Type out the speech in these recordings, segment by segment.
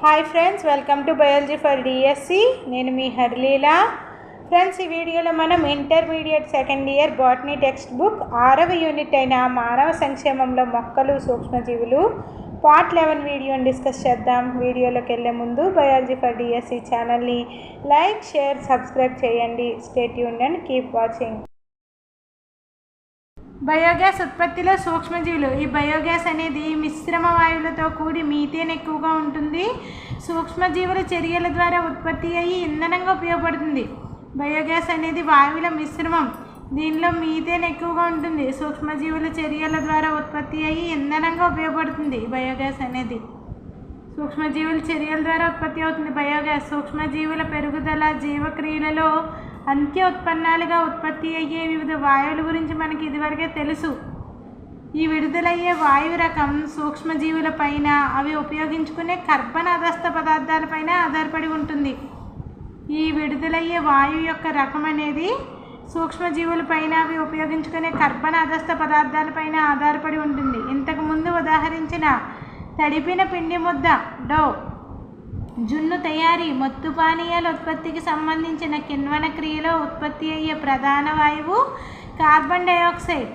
Hi friends, welcome to biology for DSC. నేను మీ హర్లీలా. Friends, ఈ వీడియోలో మనం intermediate second year botany text book 6వ యూనిట్ అయిన మానవ సంక్షేమంలో మొక్కలు సూక్ష్మజీవులు పార్ట్ 11 వీడియోని డిస్కస్ చేద్దాం. వీడియోలోకి వెళ్ళే ముందు బయాలజీ ఫర్ డిఎస్సి ఛానల్ని లైక్, షేర్, సబ్స్క్రైబ్ చేయండి. Stay tuned and keep watching. Biogas ఉత్పత్తిలో సూక్ష్మజీవులు. ఈ బయోగ్యాస్ అనేది మిశ్రమ వాయువులతో కూడి మీథేన్ ఎక్కువగా ఉంటుంది. సూక్ష్మజీవుల చర్యల ద్వారా ఉత్పత్తి అయ్యి ఇంధనంగా ఉపయోగపడుతుంది. బయోగ్యాస్ అనేది వాయువుల మిశ్రమం. దీనిలో మీథేన్ ఎక్కువగా ఉంటుంది. సూక్ష్మజీవుల చర్యల ద్వారా ఉత్పత్తి అయ్యి ఇంధనంగా ఉపయోగపడుతుంది. బయోగ్యాస్ అనేది సూక్ష్మజీవుల చర్యల ద్వారా ఉత్పత్తి అవుతుంది. బయోగ్యాస్ సూక్ష్మజీవుల పెరుగుదల జీవక్రియలలో అంత్య ఉత్పన్నాలుగా ఉత్పత్తి అయ్యే వివిధ వాయువుల గురించి మనకి ఇదివరకే తెలుసు. ఈ విడుదలయ్యే వాయువు రకం సూక్ష్మజీవుల పైన, అవి ఉపయోగించుకునే కర్బన అధస్థ పదార్థాలపైన ఆధారపడి ఉంటుంది. ఈ విడుదలయ్యే వాయువు యొక్క రకం అనేది సూక్ష్మజీవుల పైన, అవి ఉపయోగించుకునే కర్బన అధస్థ పదార్థాలపైన ఆధారపడి ఉంటుంది. ఇంతకుముందు ఉదాహరించిన తడిపిన పిండి ముద్ద డో, జున్ను తయారీ, మత్తు పానీయాల ఉత్పత్తికి సంబంధించిన కిణ్వన క్రియలో ఉత్పత్తి అయ్యే ప్రధాన వాయువు కార్బన్ డైఆక్సైడ్.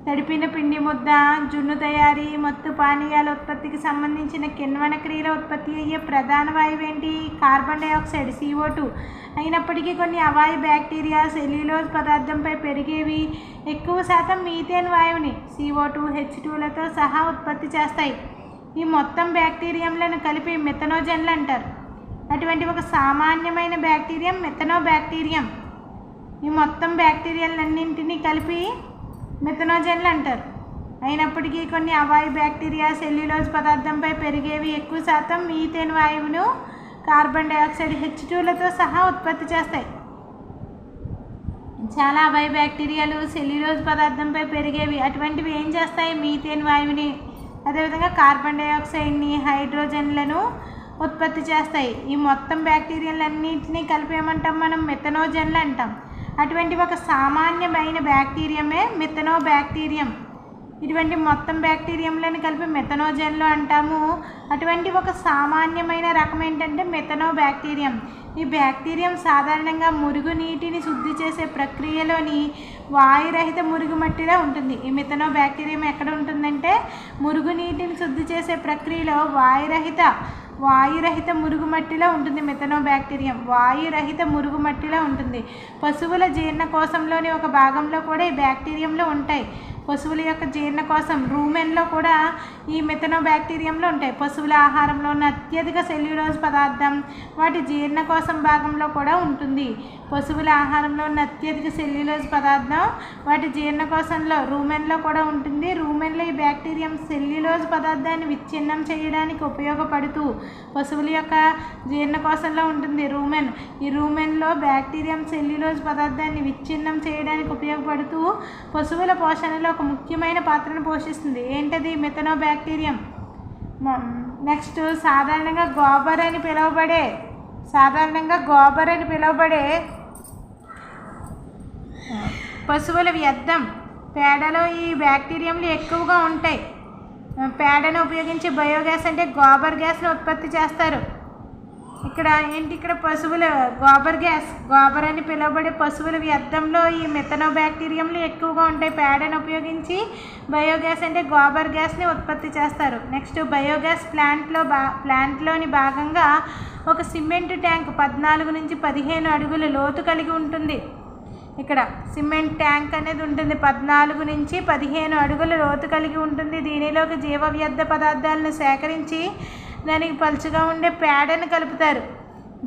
తడిపిన పిండి ముద్ద, జున్ను తయారీ, మత్తు పానీయాల ఉత్పత్తికి సంబంధించిన కిణ్వన క్రియలో ఉత్పత్తి అయ్యే ప్రధాన వాయువు ఏంటి? Carbon dioxide, CO2. అయినప్పటికీ కొన్ని అవాయు బ్యాక్టీరియా సెల్యులోజ్ పదార్థంపై పెరిగేవి ఎక్కువ శాతం మీథేన్ వాయువుని CO2, H2లతో సహా ఉత్పత్తి చేస్తాయి. ఈ మొత్తం బ్యాక్టీరియంలను కలిపి మెథనోజన్లు అంటారు. అటువంటి ఒక సామాన్యమైన బ్యాక్టీరియం మెథనోబాక్టీరియం. ఈ మొత్తం బ్యాక్టీరియాలన్నింటినీ కలిపి మెథనోజన్లు అంటారు. అయినప్పటికీ కొన్ని అవాయు బ్యాక్టీరియా సెల్యులోజ్ పదార్థంపై పెరిగేవి ఎక్కువ శాతం మీథేన్ వాయువును కార్బన్ డైఆక్సైడ్, H2లతో సహా ఉత్పత్తి చేస్తాయి. చాలా అవాయు బ్యాక్టీరియాలు సెల్యులోజ్ పదార్థంపై పెరిగేవి అటువంటివి ఏం చేస్తాయి? మీథేన్ వాయువుని, అదేవిధంగా కార్బన్ డైఆక్సైడ్ని, హైడ్రోజన్లను ఉత్పత్తి చేస్తాయి. ఈ మొత్తం బ్యాక్టీరియాలన్నింటినీ కలిపి ఏమంటాం మనం? మెథనోజన్లు అంటాం. అటువంటి ఒక సామాన్యమైన బ్యాక్టీరియమే మెథనోబాక్టీరియం. ఇటువంటి మొత్తం బ్యాక్టీరియంలను కలిపి మెథనోజన్లు అంటాము. అటువంటి ఒక సామాన్యమైన రకం ఏంటంటే మెథనోబాక్టీరియం. ఈ బ్యాక్టీరియం సాధారణంగా మురుగునీటిని శుద్ధి చేసే ప్రక్రియలోని వాయురహిత మురుగుమట్టిలో ఉంటుంది. ఈ మెథనోబాక్టీరియం ఎక్కడ ఉంటుందంటే మురుగునీటిని శుద్ధి చేసే ప్రక్రియలో వాయురహిత మురుగుమట్టిలో ఉంటుంది. మెథనోబాక్టీరియం వాయురహిత మురుగుమట్టిలో ఉంటుంది. పశువుల జీర్ణకోశంలోని ఒక భాగంలో కూడా ఈ బ్యాక్టీరియంలో ఉంటాయి. పశువుల యొక్క జీర్ణకోశం రూమెన్లో కూడా ఈ మెథనోబాక్టీరియంలో ఉంటాయి. పశువుల ఆహారంలో ఉన్న అత్యధిక సెల్యులోజ్ పదార్థం వాటి జీర్ణకోశం భాగంలో కూడా ఉంటుంది. పశువుల ఆహారంలో ఉన్న అత్యధిక సెల్యులోజ్ పదార్థం వాటి జీర్ణకోశంలో రూమెన్లో కూడా ఉంటుంది. రూమెన్లో ఈ బ్యాక్టీరియం సెల్యులోజ్ పదార్థాన్ని విచ్ఛిన్నం చేయడానికి ఉపయోగపడుతూ పశువుల యొక్క జీర్ణకోశంలో ఉంటుంది రూమెన్. ఈ రూమెన్లో బ్యాక్టీరియం సెల్యులోజ్ పదార్థాన్ని విచ్ఛిన్నం చేయడానికి ఉపయోగపడుతూ పశువుల పోషణలో ఒక ముఖ్యమైన పాత్రను పోషిస్తుంది. ఏంటది? మెథనోబాక్టీరియం. నెక్స్ట్, సాధారణంగా గోబర్ అని పిలువబడే పశువుల వ్యర్థం పేడలో ఈ బ్యాక్టీరియంలు ఎక్కువగా ఉంటాయి. పేడను ఉపయోగించి బయోగ్యాస్ అంటే గోబర్ గ్యాస్ను ఉత్పత్తి చేస్తారు. ఇక్కడ పశువుల గోబర్ అని పిలువబడే పశువుల వ్యర్థంలో ఈ మెథనోబాక్టీరియంలు ఎక్కువగా ఉంటాయి. పేడను ఉపయోగించి బయోగ్యాస్ అంటే గోబర్ గ్యాస్ని ఉత్పత్తి చేస్తారు. నెక్స్ట్, బయోగ్యాస్ ప్లాంట్లోని భాగంగా ఒక సిమెంట్ ట్యాంక్ 14 నుంచి 15 అడుగుల లోతు కలిగి ఉంటుంది. ఇక్కడ సిమెంట్ ట్యాంక్ అనేది ఉంటుంది. 14 నుంచి 15 అడుగుల లోతు కలిగి ఉంటుంది. దీనిలోకి జీవ వ్యర్థ పదార్థాలను సేకరించి దానికి పలుచగా ఉండే పేడను కలుపుతారు.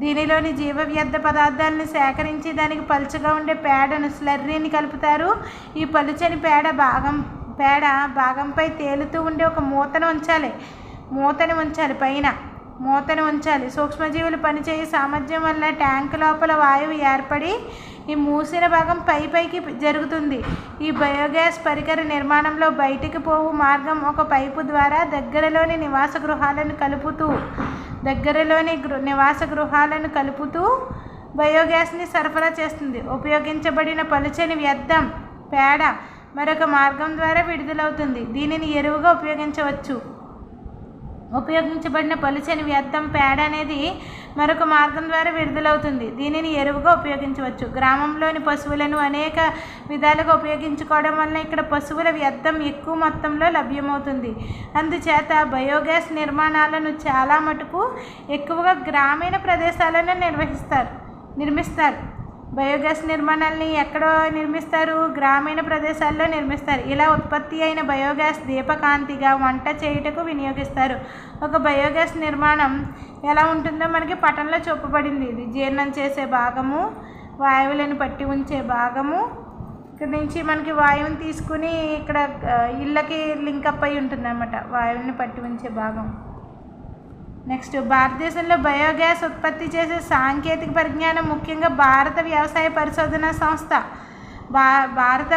దీనిలోని జీవ వ్యర్థ పదార్థాలను సేకరించి దానికి పలుచగా ఉండే పేడను స్లర్రీని కలుపుతారు. ఈ పలుచని పేడ భాగంపై తేలుతూ ఉండే ఒక మూతను ఉంచాలి. సూక్ష్మజీవులు పనిచేయే సామర్థ్యం వల్ల ట్యాంక్ లోపల వాయువు ఏర్పడి ఈ మూసిన భాగం పైకి జరుగుతుంది. ఈ బయోగ్యాస్ పరికర నిర్మాణంలో బయటికి పోవు మార్గం ఒక పైపు ద్వారా దగ్గరలోని నివాస గృహాలను కలుపుతూ బయోగ్యాస్ని సరఫరా చేస్తుంది. ఉపయోగించబడిన పలుచని వ్యర్థం పేడ మరొక మార్గం ద్వారా విడుదలవుతుంది. దీనిని ఎరువుగా ఉపయోగించవచ్చు. ఉపయోగించబడిన పలుచని వ్యర్థం పేడ అనేది మరొక మార్గం ద్వారా విడుదలవుతుంది. దీనిని ఎరువుగా ఉపయోగించవచ్చు. గ్రామంలోని పశువులను అనేక విధాలుగా ఉపయోగించుకోవడం వలన ఇక్కడ పశువుల వ్యర్థం ఎక్కువ మొత్తంలో లభ్యమవుతుంది. అందుచేత బయోగ్యాస్ నిర్మాణాలను చాలా మటుకు ఎక్కువగా గ్రామీణ ప్రదేశాలను నిర్మిస్తారు. బయోగ్యాస్ నిర్మాణాలని ఎక్కడ నిర్మిస్తారు? గ్రామీణ ప్రదేశాల్లో నిర్మిస్తారు. ఇలా ఉత్పత్తి అయిన బయోగ్యాస్ దీపకాంతిగా వంట చేయుటకు వినియోగిస్తారు. ఒక బయోగ్యాస్ నిర్మాణం ఎలా ఉంటుందో మనకి పటంలో చూపబడింది. ఇది జీర్ణం చేసే భాగము, వాయువులను పట్టి ఉంచే భాగము. ఇక్కడ నుంచి మనకి వాయువుని తీసుకుని ఇక్కడ ఇళ్ళకి లింకప్ అయి ఉంటుంది అన్నమాట, వాయువుని పట్టి ఉంచే భాగం. నెక్స్ట్, భారతదేశంలో బయోగ్యాస్ ఉత్పత్తి చేసే సాంకేతిక పరిజ్ఞానం ముఖ్యంగా భారత వ్యవసాయ పరిశోధన సంస్థ, భారత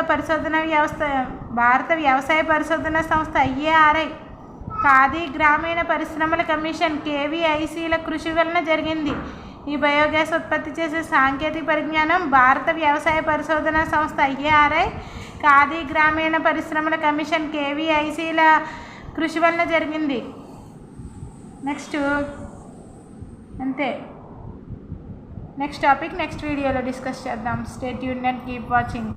వ్యవసాయ పరిశోధన సంస్థ IARI, ఖాదీ గ్రామీణ పరిశ్రమల కమిషన్ KVICల కృషి వలన జరిగింది. ఈ బయోగ్యాస్ ఉత్పత్తి చేసే సాంకేతిక పరిజ్ఞానం భారత వ్యవసాయ పరిశోధన సంస్థ IARI, ఖాదీ గ్రామీణ పరిశ్రమల కమిషన్ KVICల కృషి వలన జరిగింది. నెక్స్ట్ అంతే. నెక్స్ట్ టాపిక్ నెక్స్ట్ వీడియోలో డిస్కస్ చేద్దాం. Stay tuned and keep watching.